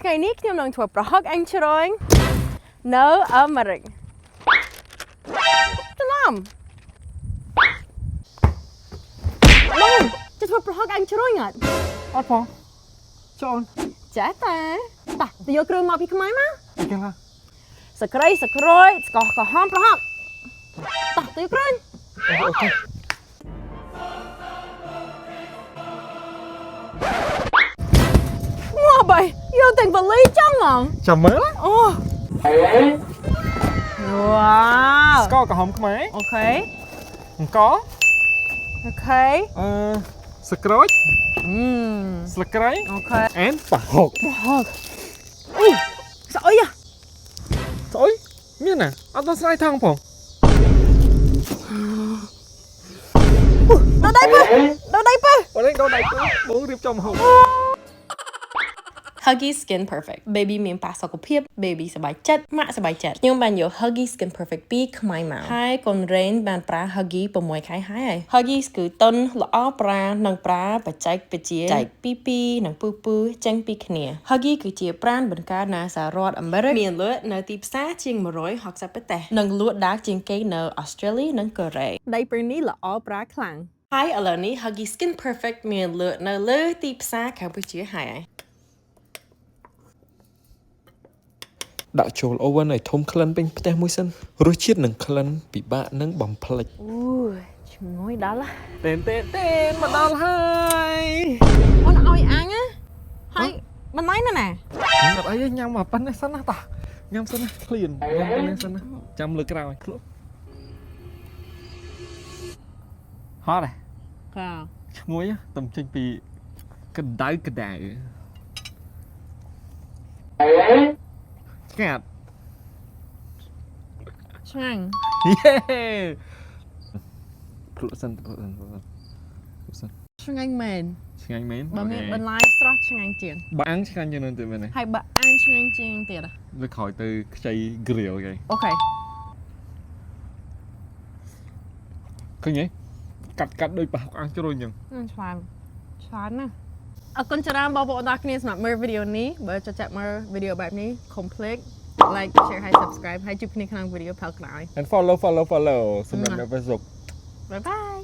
ថ្ងៃនេះខ្ញុំនឹងធ្វើប្រហុកអញជ្រោយនៅអាមេរិកច្រឡំបងจะធ្វើប្រហុកអញជ្រោយអត់អត់ផងចូលចាតាតោះទៅយកគ្រឿងមកពីខ្មែរមក ចឹងហ่ะ សក្រីស្ក្រួយស្កោះក្រហមប្រហុកតោះទៅយកគ្រឿងអូខេមកបាយយកទាំងបលីចឹងហ៎ចាំមើលអូវ៉ាវស្ករក្រហមខ្មែរអូខេអង្គអូខេសក្រូចស្លឹកគ្រៃអូខេអែនប្រហុកអូស្អុយស្អុយមានណាអត់ដល់ស្រ័យថងផងដល់ដៃពើដល់ដៃពើបងរៀបចំហូប Huggy Skin Perfect Baby មានប៉ះសុខភាព Baby សប្បាយចិត្តម៉ាក់សប្បាយចិត្តខ្ញុំបានយក Huggy Skin Perfect ពីខ្មែរមកហើយកូនរ៉េនបានប្រើ Huggy 6ខែហើយ Huggy គឺតុនល្អប្រើនិងប្រើបច្ចេកវិទ្យាចែកពីនិងពូចេញពីគ្នា Huggy គឺជាប្រាណបង្កើតនៅសហរដ្ឋអាមេរិកមានលក់នៅទីផ្សារជាង160ប្រទេសនិងលក់ដាច់ជាងគេនៅអូស្ត្រាលីនិងកូរ៉េដៃពេលនេះល្អប្រើខ្លាំងហើយឥឡូវនេះ Huggy Skin Perfect មានលក់នៅលើទីផ្សារកម្ពុជាហើយដាក់ចូលអូវ៉ាន់ឲ្យធំក្លិនពេញផ្ទះមួយសិនរសជាតិនិងក្លិនពិបាកនឹងបំភ្លេចអូឈ្ងុយដល់ទេមកដល់ហើយអូនឲ្យអញហើយបន្លែណាណាអត់អីញ៉ាំមកប៉ុណ្ណេះសិនណាតាញ៉ាំសិនណាឃ្លានញ៉ាំប៉ុណ្ណេះសិនណាចាំលើក្រោយហត់កាឈ្ងុយតំចេញពីកណ្ដៅស្ងាត់ឆ្ងាញ់យេភ្លក់សិនឆ្ងាញ់មែនបើមានបន្លែស្រស់ឆ្ងាញ់ជាងបើអាំងឆ្ងាញ់ជាងនោះទៀតមែនទេហើយបើអាំងឆ្ងាញ់ជាងទៀតលើក្រោយទៅខ្ចី grill គេអូខេឃើញទេកាត់ដូចប្រហុកអាំងជ្រុញអញ្ចឹងឆ្លាតណាស់អរគុណច្រើនបងប្អូនទាំងគ្នាសម្រាប់មើលវីដេអូនេះបើចូលចិត្តមើលវីដេអូបែបនេះ complete like share ហើយ subscribe ហើយជួបគ្នាក្នុងវីដេអូផលក្រោយ and follow សម្រាប់នៅ Facebook bye bye